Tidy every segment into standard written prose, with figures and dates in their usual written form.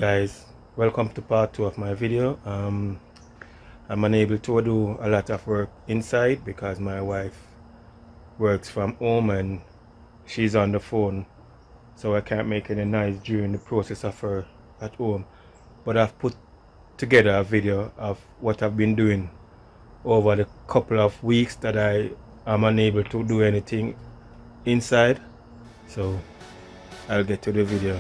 Guys, welcome to part 2 of my video. I'm unable to do a lot of work inside because my wife works from home and she's on the phone, so I can't make any noise during the process of her at home. But I've put together a video of what I've been doing over the couple of weeks that I am unable to do anything inside, so I'll get to the video.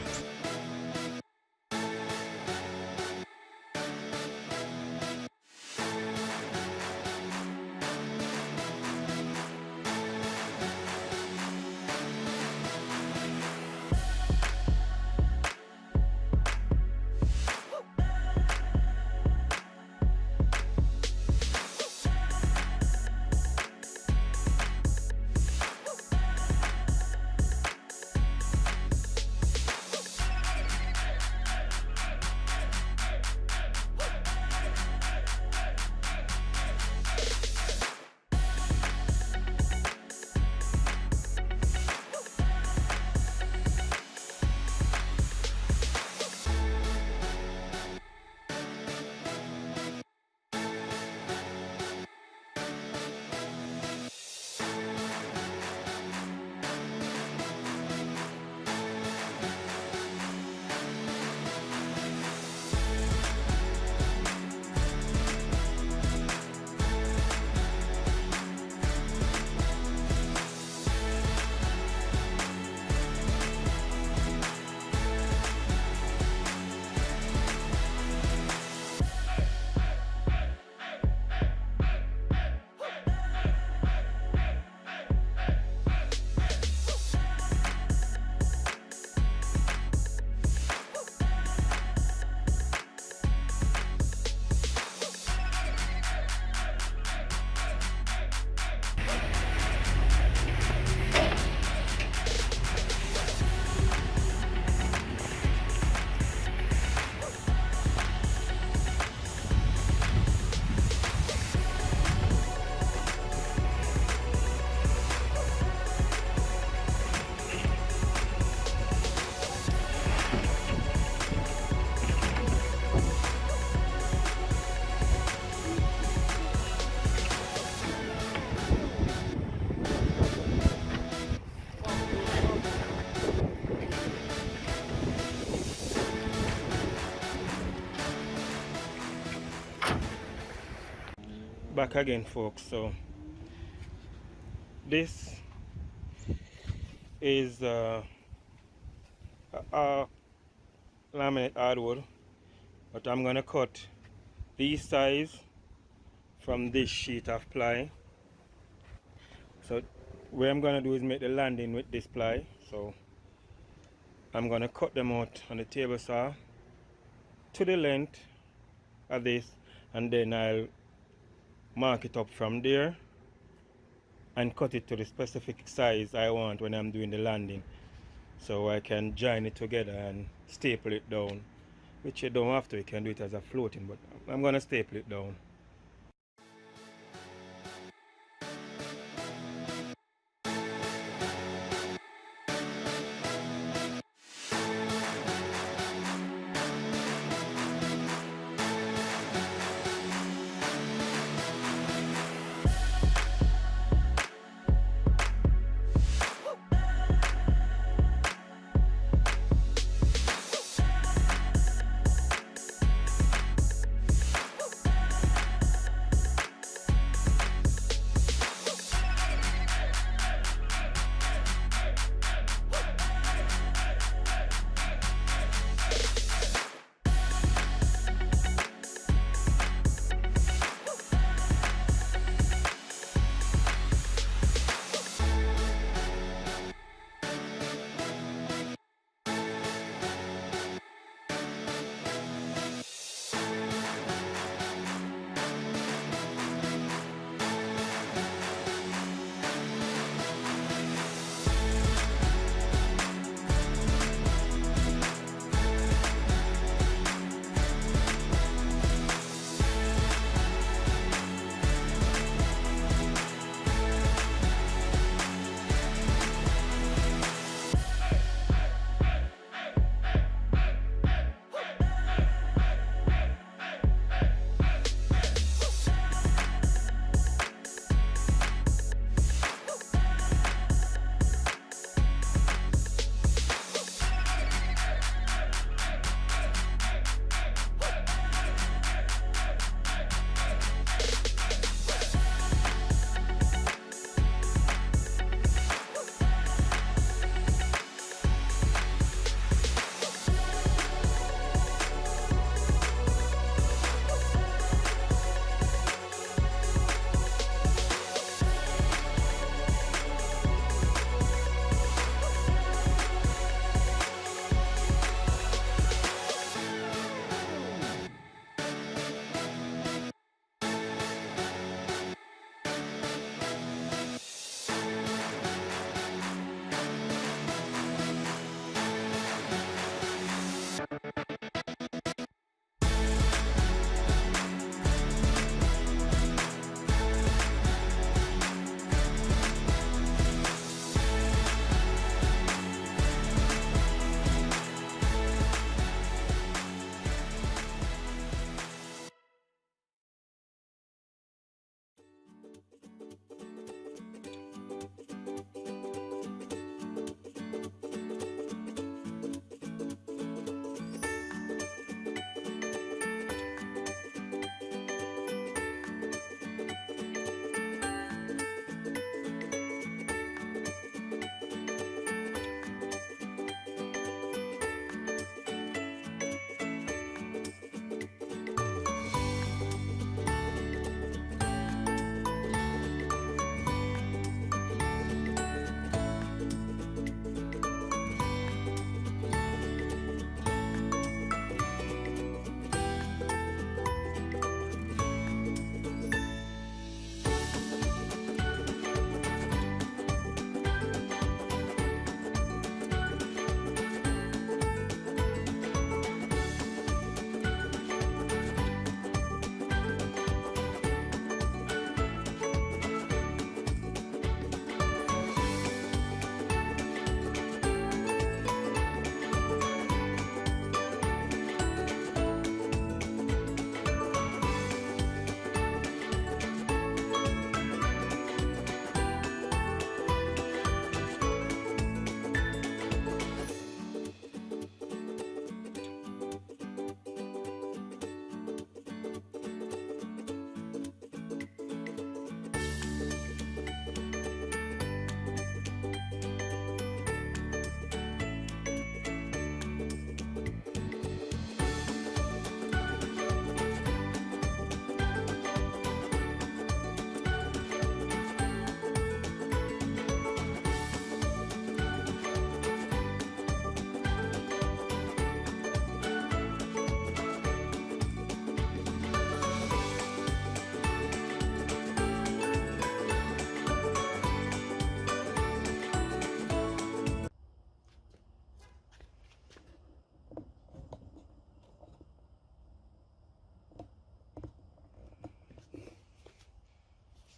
Back again, folks. So this is a laminate hardwood, but I'm gonna cut these size from this sheet of ply. So what I'm gonna do is make the landing with this ply. So I'm gonna cut them out on the table saw to the length of this, and then I'll mark it up from there and cut it to the specific size I want when I'm doing the landing, so I can join it together and staple it down, which you don't have to, you can do it as a floating, but I'm gonna staple it down.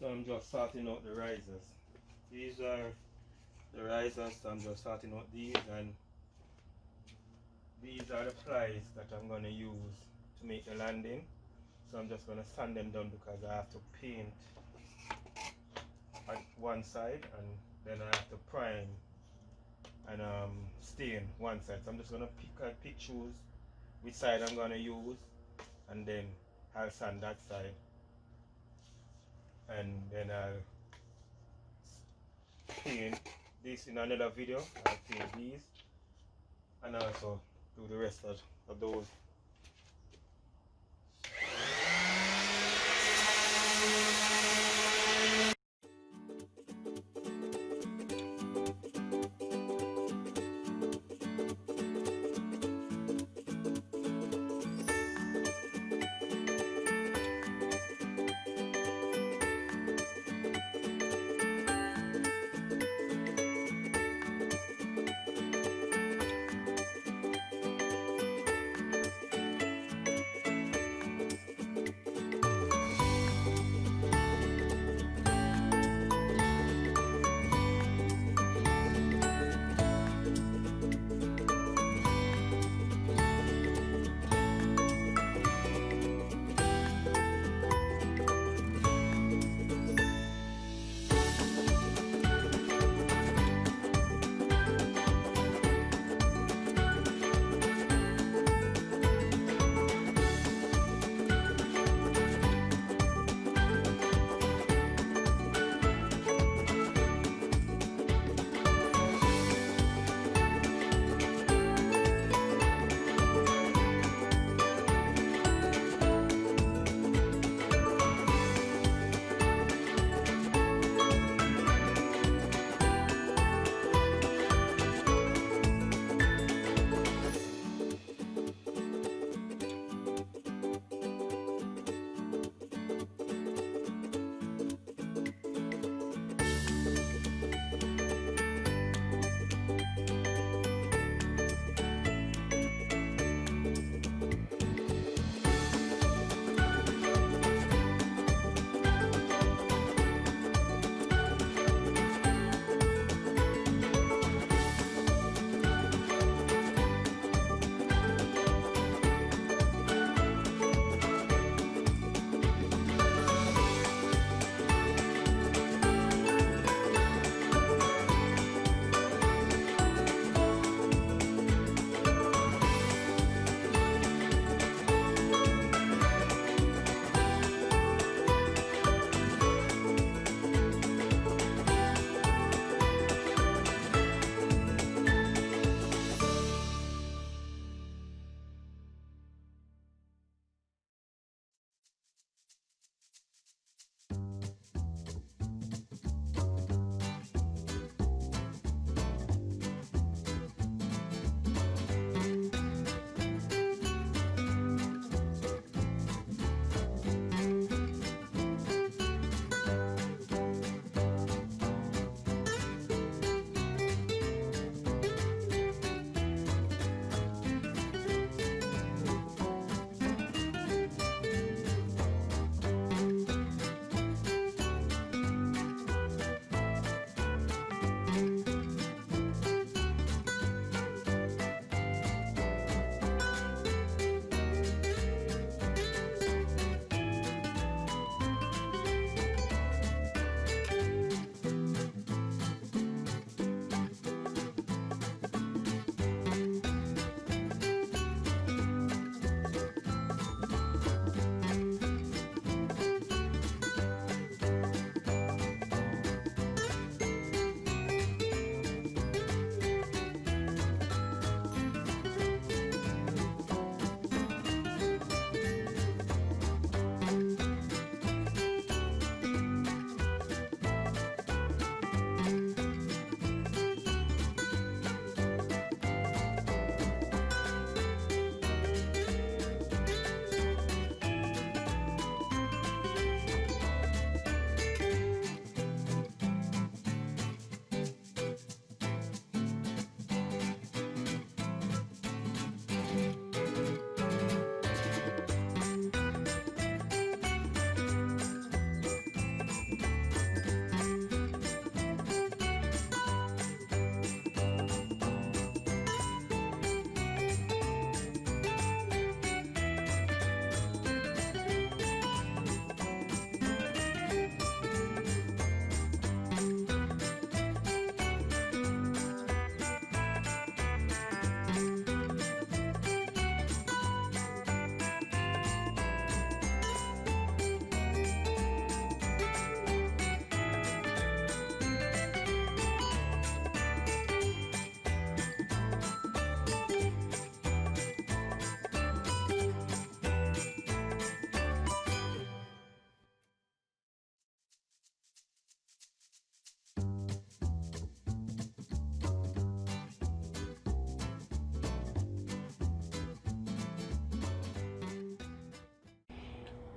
So I'm just sorting out the risers. These are the risers, so I'm just sorting out these, and these are the plies that I'm going to use to make the landing. So I'm just going to sand them down because I have to paint on one side, and then I have to prime and stain one side. So I'm just going to choose which side I'm going to use, and then I'll sand that side, and then I'll paint this in another video. I'll paint these and also do the rest of those.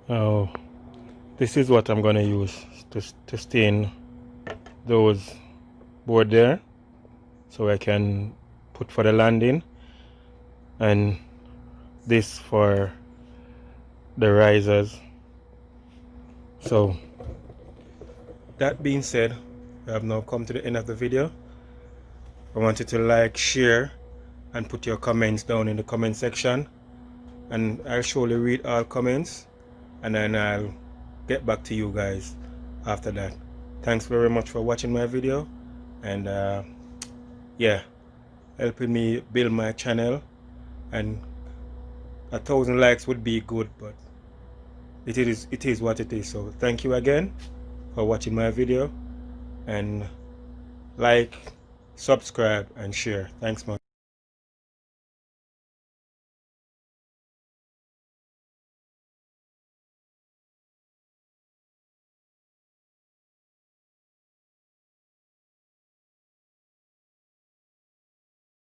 Now this is what I'm gonna use to stain those board there, so I can put for the landing, and this for the risers. So that being said, we have now come to the end of the video. I want you to like, share, and put your comments down in the comment section, and I'll surely read all comments, and then I'll get back to you guys after that. Thanks very much for watching my video, and yeah, helping me build my channel. And 1,000 likes would be good, but it is what it is. So thank you again for watching my video, and like, subscribe, and share. Thanks much.